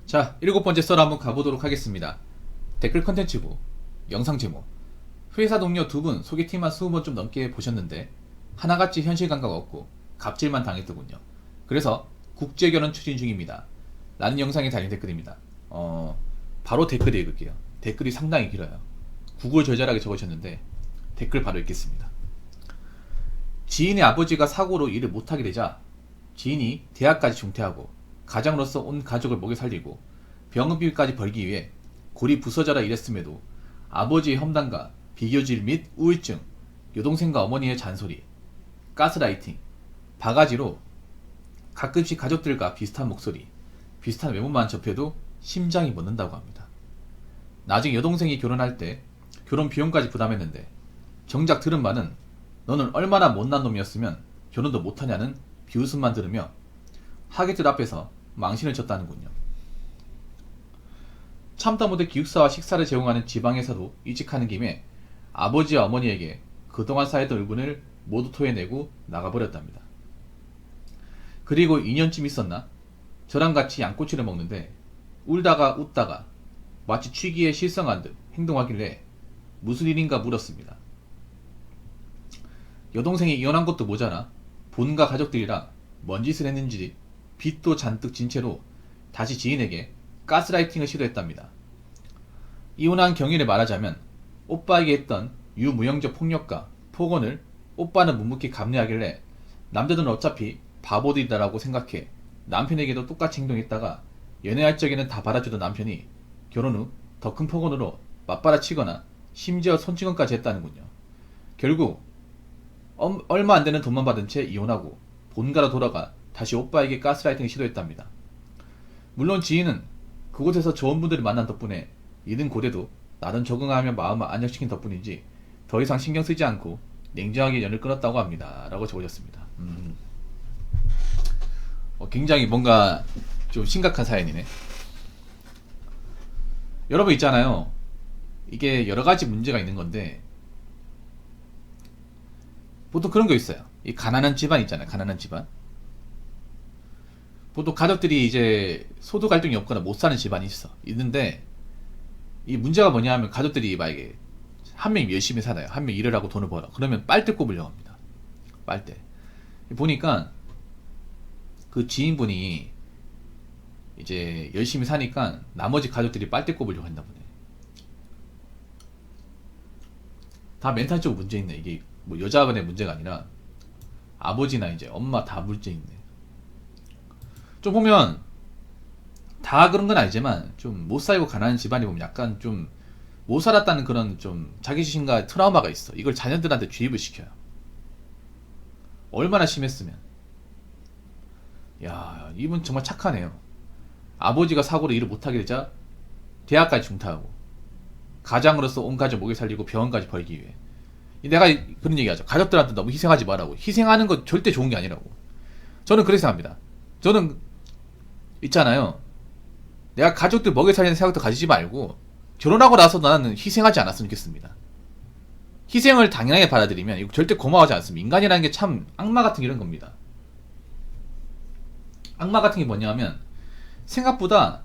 자, 7번째 썰 한번 가보도록 하겠습니다. 댓글 컨텐츠부, 영상 제목. 회사 동료 두 분 소개팅만 20번 좀 넘게 보셨는데 하나같이 현실 감각 없고 갑질만 당했더군요. 그래서 국제결혼 추진 중입니다. 라는 영상에 달린 댓글입니다. 바로 댓글 읽을게요. 댓글이 상당히 길어요. 구구절절하게 적으셨는데 댓글 바로 읽겠습니다. 지인의 아버지가 사고로 일을 못하게 되자 지인이 대학까지 중퇴하고 가장으로서 온 가족을 먹여 살리고 병원비까지 벌기 위해 골이 부서져라 일했음에도 아버지의 험담과 비교질 및 우울증, 여동생과 어머니의 잔소리, 가스라이팅, 바가지로 가끔씩 가족들과 비슷한 목소리, 비슷한 외모만 접해도 심장이 멎는다고 합니다. 나중에 여동생이 결혼할 때 결혼 비용까지 부담했는데 정작 들은 말은 너는 얼마나 못난 놈이었으면 결혼도 못하냐는 비웃음만 들으며 하객들 앞에서 망신을 쳤다는군요. 참다 못해 기숙사와 식사를 제공하는 지방에서도 이직하는 김에 아버지와 어머니에게 그동안 쌓였던 울분을 모두 토해내고 나가버렸답니다. 그리고 2년쯤 있었나? 저랑 같이 양꼬치를 먹는데 울다가 웃다가 마치 취기에 실성한 듯 행동하길래 무슨 일인가 물었습니다. 여동생이 이혼한 것도 모자라 본가 가족들이랑 뭔 짓을 했는지 빚도 잔뜩 진 채로 다시 지인에게 가스라이팅을 시도했답니다. 이혼한 경위를 말하자면 오빠에게 했던 유무형적 폭력과 폭언을 오빠는 묵묵히 감내하길래 남자들은 어차피 바보들이다라고 생각해 남편에게도 똑같이 행동했다가 연애할 적에는 다 받아주던 남편이 결혼 후 더 큰 폭언으로 맞받아치거나 심지어 손찌검까지 했다는군요. 결국 얼마 안 되는 돈만 받은 채 이혼하고 본가로 돌아가 다시 오빠에게 가스라이팅을 시도했답니다. 물론 지인은 그곳에서 좋은 분들을 만난 덕분에 이른 고대도 나름 적응하며 마음을 안정시킨 덕분인지 더 이상 신경 쓰지 않고 냉정하게 연을 끊었다고 합니다. 라고 적으셨습니다. 굉장히 뭔가 좀 심각한 사연이네. 여러분 있잖아요. 이게 여러가지 문제가 있는 건데 보통 그런 거 있어요. 이 가난한 집안 있잖아요. 가난한 집안. 보통 가족들이 이제 소득 갈등이 없거나 못 사는 집안이 있는데 이 문제가 뭐냐 하면 가족들이 만약에 한 명이 열심히 살아요. 한 명이 일을 하고 돈을 벌어. 그러면 빨대 꼽으려고 합니다. 빨대. 보니까 그 지인분이 이제 열심히 사니까 나머지 가족들이 빨대 꼽으려고 했나 보네. 다 멘탈적으로 문제 있네. 이게 뭐 여자분의 문제가 아니라 아버지나 이제 엄마 다 문제 있네. 좀 보면 다 그런 건 아니지만 좀 못 살고 가난한 집안이 보면 약간 좀 못 살았다는 그런 좀 자기주신과 트라우마가 있어. 이걸 자녀들한테 주입을 시켜요. 얼마나 심했으면. 야, 이분 정말 착하네요. 아버지가 사고로 일을 못하게 되자 대학까지 중퇴하고 가장으로서 온 가족 먹여 살리고 병원까지 벌기 위해. 내가 그런 얘기하죠. 가족들한테 너무 희생하지 말라고. 희생하는 건 절대 좋은 게 아니라고. 저는 그렇게 생각합니다. 저는 있잖아요. 내가 가족들 먹여 살리는 생각도 가지지 말고 결혼하고 나서 나는 희생하지 않았으면 좋겠습니다. 희생을 당연하게 받아들이면 이거 절대 고마워하지 않습니다. 인간이라는 게 참 악마 같은 이런 겁니다. 악마 같은 게 뭐냐면 생각보다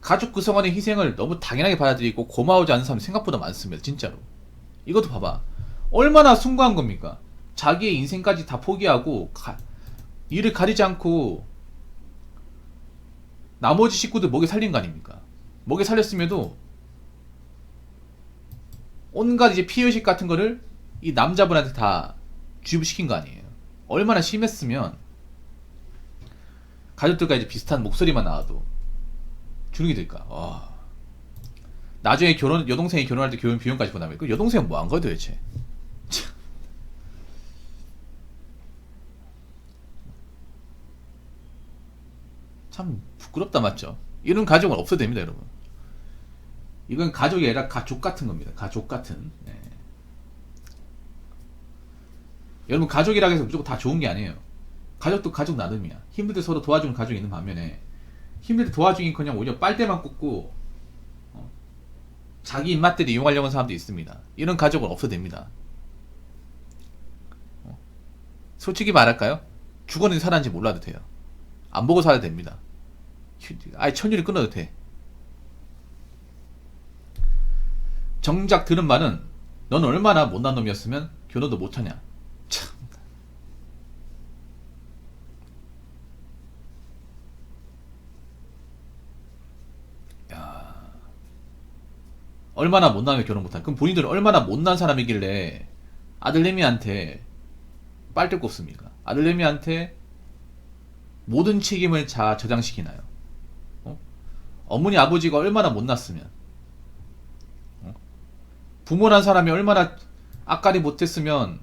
가족 구성원의 희생을 너무 당연하게 받아들이고 고마워하지 않는 사람이 생각보다 많습니다. 진짜로. 이것도 봐봐. 얼마나 숭고한 겁니까? 자기의 인생까지 다 포기하고 일을 가리지 않고 나머지 식구들 먹여 살린 거 아닙니까? 먹여 살렸음에도 온갖 이제 피해의식 같은 거를 이 남자분한테 다 주입시킨 거 아니에요. 얼마나 심했으면 가족들과 이제 비슷한 목소리만 나와도 주눅이 들까. 와. 나중에 여동생이 결혼할 때 결혼 비용까지 부담해. 그 여동생은 뭐 한 거야 도대체? 참 부끄럽다 맞죠? 이런 가족은 없어도 됩니다, 여러분. 이건 가족이 아니라 가족 같은 겁니다. 가족 같은. 네. 여러분 가족이라고 해서 무조건 다 좋은 게 아니에요. 가족도 가족 나름이야. 힘들 때 서로 도와주는 가족이 있는 반면에 힘들 때 도와주긴 그냥 오히려 빨대만 꽂고 자기 입맛대로 이용하려고 하는 사람도 있습니다. 이런 가족은 없어도 됩니다. 솔직히 말할까요? 죽었는지 살았는지 몰라도 돼요. 안 보고 살아도 됩니다. 아예 천일이 끊어도 돼. 정작 들은 말은 넌 얼마나 못난 놈이었으면 결혼도 못하냐. 참. 야, 얼마나 못나면 결혼 못하냐. 그럼 본인들은 얼마나 못난 사람이길래 아들내미한테 빨대 꼽습니까? 아들내미한테 모든 책임을 다 저장시키나요? 어머니 아버지가 얼마나 못났으면, 부모란 사람이 얼마나 악깔이 못했으면,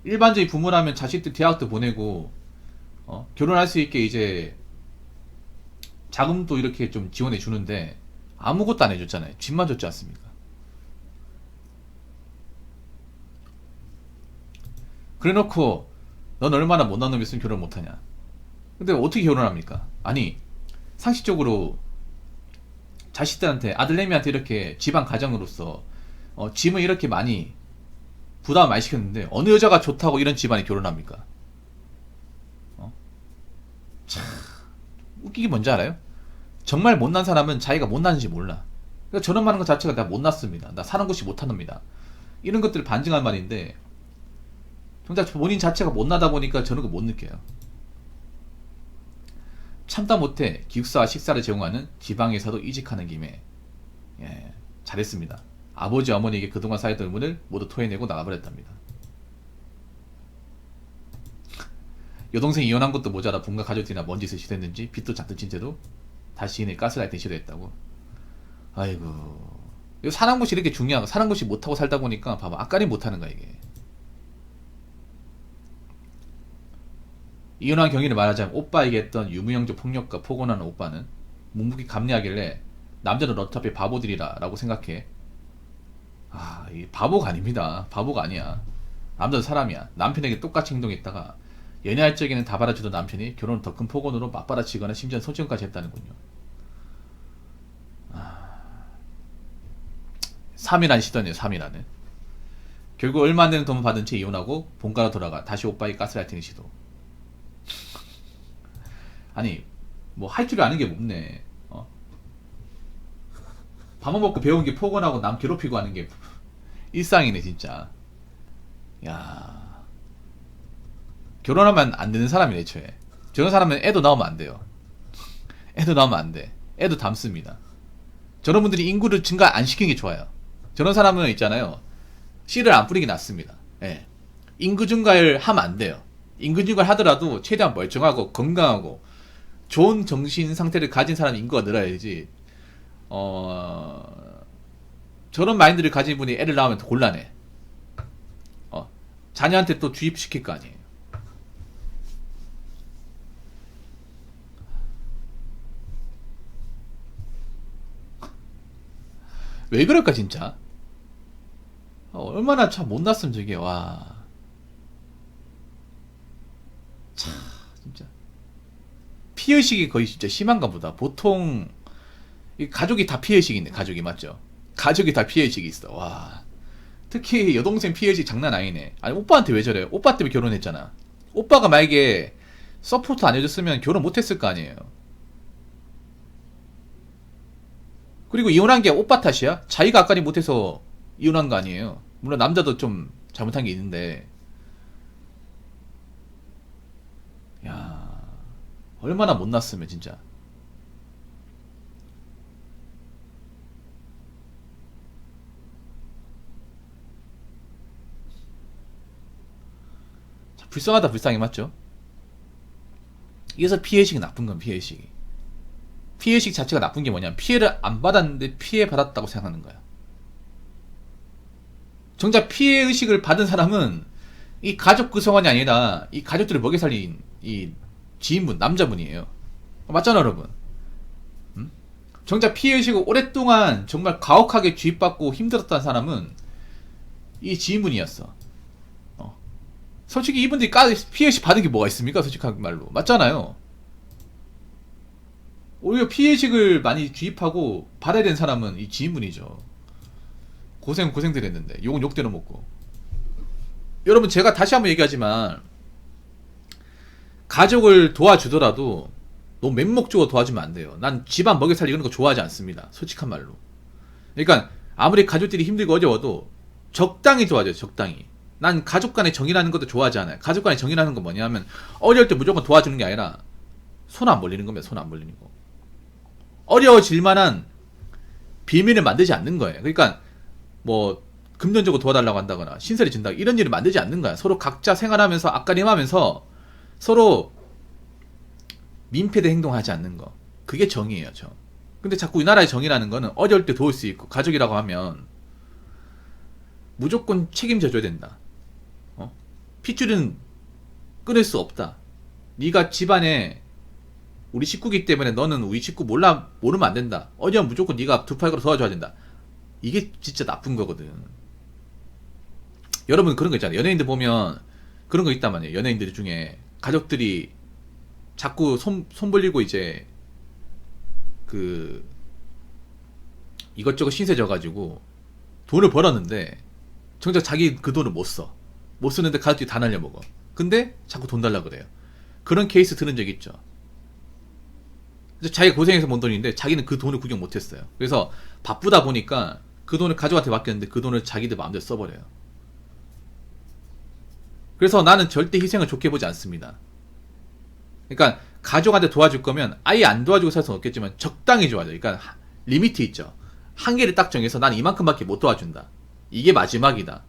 일반적인 부모라면 자식들 대학도 보내고 결혼할 수 있게 이제 자금도 이렇게 좀 지원해 주는데 아무것도 안 해줬잖아요. 집만 줬지 않습니까? 그래놓고 넌 얼마나 못난 놈이었으면 결혼 못하냐. 근데 어떻게 결혼합니까? 아니, 상식적으로 자식들한테, 아들내미한테 이렇게 집안 가정으로서 짐을 이렇게 많이 부담 많이 시켰는데 어느 여자가 좋다고 이런 집안에 결혼합니까? 참 웃기기 뭔지 알아요? 정말 못난 사람은 자기가 못났는지 몰라. 그러니까 저런 말하는 것 자체가 나 못났습니다, 나 사는 곳이 못하답니다, 이런 것들을 반증한 말인데, 정작 본인 자체가 못나다 보니까 저런 거 못 느껴요. 참다 못해 기숙사와 식사를 제공하는 지방에서도 이직하는 김에, 예, 잘했습니다. 아버지 어머니에게 그동안 쌓였던 의문을 모두 토해내고 나가버렸답니다. 여동생 이혼한 것도 모자라 본가 가족들이나 뭔 짓을 시도했는지 빚도 잔뜩 진 채도 다시 시인의 가스라이팅 시도했다고. 아이고, 사는 곳이 이렇게 중요한, 사는 곳이 못하고 살다 보니까 봐봐, 악깔이 못하는 거야 이게. 이혼한 경위를 말하자면 오빠에게 했던 유무형적 폭력과 폭언하는 오빠는 묵묵히 감내하길래 남자는 어차피 바보들이라 라고 생각해. 이 바보가 아닙니다. 바보가 아니야. 남자도 사람이야. 남편에게 똑같이 행동했다가 연애할 적에는 다 받아주던 남편이 결혼을 더 큰 폭언으로 맞받아치거나 심지어 손짓까지 했다는군요. 3일 안 쉬더니요, 3일 안에. 결국 얼마 안 되는 돈을 받은 채 이혼하고 본가로 돌아가 다시 오빠의 가스라이팅 시도. 아니, 뭐 할 줄 아는 게 없네. 밥만 먹고 배운 게 폭언하고 남 괴롭히고 하는 게 일상이네 진짜. 야, 결혼하면 안 되는 사람이네 애초에. 저런 사람은 애도 나오면 안 돼요. 애도 나오면 안 돼. 애도 담습니다. 저런 분들이 인구를 증가 안 시키는 게 좋아요. 저런 사람은 있잖아요, 씨를 안 뿌리기 낫습니다. 예. 인구 증가를 하면 안 돼요. 인구 증가를 하더라도 최대한 멀쩡하고 건강하고 좋은 정신 상태를 가진 사람 인구가 늘어야지. 저런 마인드를 가진 분이 애를 낳으면 더 곤란해. 자녀한테 또 주입시킬 거 아니에요. 왜 그럴까 진짜. 얼마나 참 못났으면 저게. 와, 참 진짜 피해의식이 거의 진짜 심한가 보다. 보통 이 가족이 다 피해의식인데, 가족이 맞죠? 가족이 다 피해의식이 있어. 와, 특히 여동생 피해의식 장난 아니네. 아니, 오빠한테 왜 저래요? 오빠 때문에 결혼했잖아. 오빠가 만약에 서포트 안 해줬으면 결혼 못했을 거 아니에요. 그리고 이혼한 게 오빠 탓이야? 자기가 악깔이 못해서 이혼한 거 아니에요. 물론 남자도 좀 잘못한 게 있는데, 야, 얼마나 못났으면 진짜. 불쌍하다, 불쌍해, 맞죠? 이래서 피해의식이 나쁜 건, 피해의식이. 피해의식 자체가 나쁜 게 뭐냐면 피해를 안 받았는데 피해 받았다고 생각하는 거야. 정작 피해의식을 받은 사람은 이 가족 구성원이 아니라 이 가족들을 먹여 살린 이 지인분, 남자분이에요. 맞잖아 여러분. 정작 피해의식을 오랫동안 정말 가혹하게 주입받고 힘들었던 사람은 이 지인분이었어. 솔직히 이분들이 피해의식 받은 게 뭐가 있습니까? 솔직한 말로. 맞잖아요. 오히려 피해의식을 많이 주입하고 받아야 되는 사람은 이 지인분이죠. 고생들 했는데 욕은 욕대로 먹고. 여러분, 제가 다시 한번 얘기하지만 가족을 도와주더라도 너무 맹목적으로 도와주면 안 돼요. 난 집안 먹여 살리고 이런 거 좋아하지 않습니다. 솔직한 말로. 그러니까 아무리 가족들이 힘들고 어려워도 적당히 도와줘요. 적당히. 난 가족 간의 정이라는 것도 좋아하지 않아요. 가족 간의 정이라는 건 뭐냐면 어려울 때 무조건 도와주는 게 아니라 손 안 벌리는 겁니다. 손 안 벌리는 거. 어려워질 만한 비밀을 만들지 않는 거예요. 그러니까 뭐 금전적으로 도와달라고 한다거나 신세를 진다 이런 일을 만들지 않는 거야. 서로 각자 생활하면서 앞가림하면서 서로 민폐된 행동하지 않는 거. 그게 정의예요. 정. 근데 자꾸 우리나라의 정의라는 거는 어려울 때 도울 수 있고 가족이라고 하면 무조건 책임져 줘야 된다. 핏줄은 끊을 수 없다. 네가 집안에 우리 식구기 때문에 너는 우리 식구 모르면 안 된다. 어려우면 무조건 네가 두 팔 걸어 도와줘야 된다. 이게 진짜 나쁜 거거든. 여러분 그런 거 있잖아요. 연예인들 보면 그런 거 있단 말이에요. 연예인들 중에 가족들이 자꾸 손 벌리고 이제 그 이것저것 신세 져가지고 돈을 벌었는데 정작 자기 그 돈을 못 써. 못 쓰는데 가족들이 다 날려먹어. 근데 자꾸 돈 달라 그래요. 그런 케이스 들은 적 있죠. 자기가 고생해서 번 돈인데 자기는 그 돈을 구경 못했어요. 그래서 바쁘다 보니까 그 돈을 가족한테 맡겼는데 그 돈을 자기들 마음대로 써버려요. 그래서 나는 절대 희생을 좋게 보지 않습니다. 그러니까 가족한테 도와줄 거면 아예 안 도와주고 살 수는 없겠지만 적당히 도와줘. 그러니까 리미트 있죠. 한계를 딱 정해서 난 이만큼밖에 못 도와준다. 이게 마지막이다.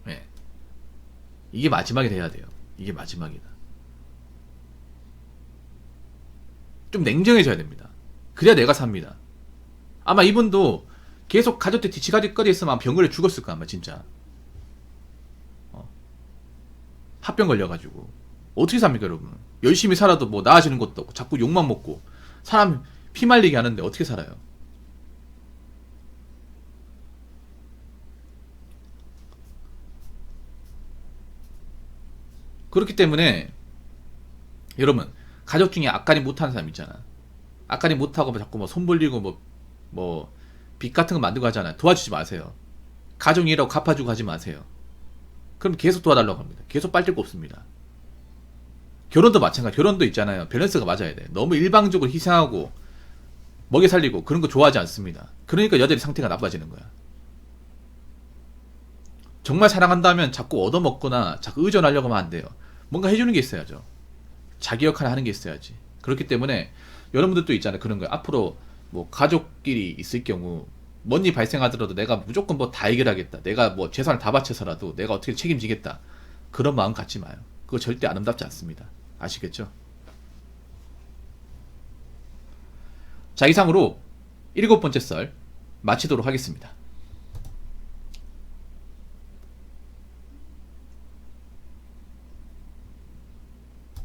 네. 이게 마지막이 돼야 돼요. 이게 마지막이다. 좀 냉정해져야 됩니다. 그래야 내가 삽니다. 아마 이분도 계속 가족들 뒤치가지거리 했으면 아마 병원에 죽었을 거야 아마 진짜. 합병 걸려가지고 어떻게 삽니까 여러분. 열심히 살아도 뭐 나아지는 것도 없고 자꾸 욕만 먹고 사람 피 말리게 하는데 어떻게 살아요. 그렇기 때문에 여러분 가족 중에 앞가림 못하는 사람 있잖아. 앞가림 못하고 뭐 자꾸 뭐 손 벌리고 뭐 빚 같은 거 만들고 하잖아요. 도와주지 마세요. 가족 일하고 갚아주고 하지 마세요. 그럼 계속 도와달라고 합니다. 계속 빨 데가 없습니다. 결혼도 마찬가지. 결혼도 있잖아요. 밸런스가 맞아야 돼. 너무 일방적으로 희생하고 먹여 살리고 그런 거 좋아하지 않습니다. 그러니까 여자의 상태가 나빠지는 거야. 정말 사랑한다면 자꾸 얻어먹거나 자꾸 의존하려고 하면 안 돼요. 뭔가 해주는 게 있어야죠. 자기 역할을 하는 게 있어야지. 그렇기 때문에 여러분들도 있잖아요. 그런 거예요. 앞으로 뭐 가족끼리 있을 경우 뭔 일 발생하더라도 내가 무조건 뭐 다 해결하겠다. 내가 뭐 재산을 다 바쳐서라도 내가 어떻게 책임지겠다. 그런 마음 갖지 마요. 그거 절대 아름답지 않습니다. 아시겠죠? 자, 이상으로 7번째 썰 마치도록 하겠습니다.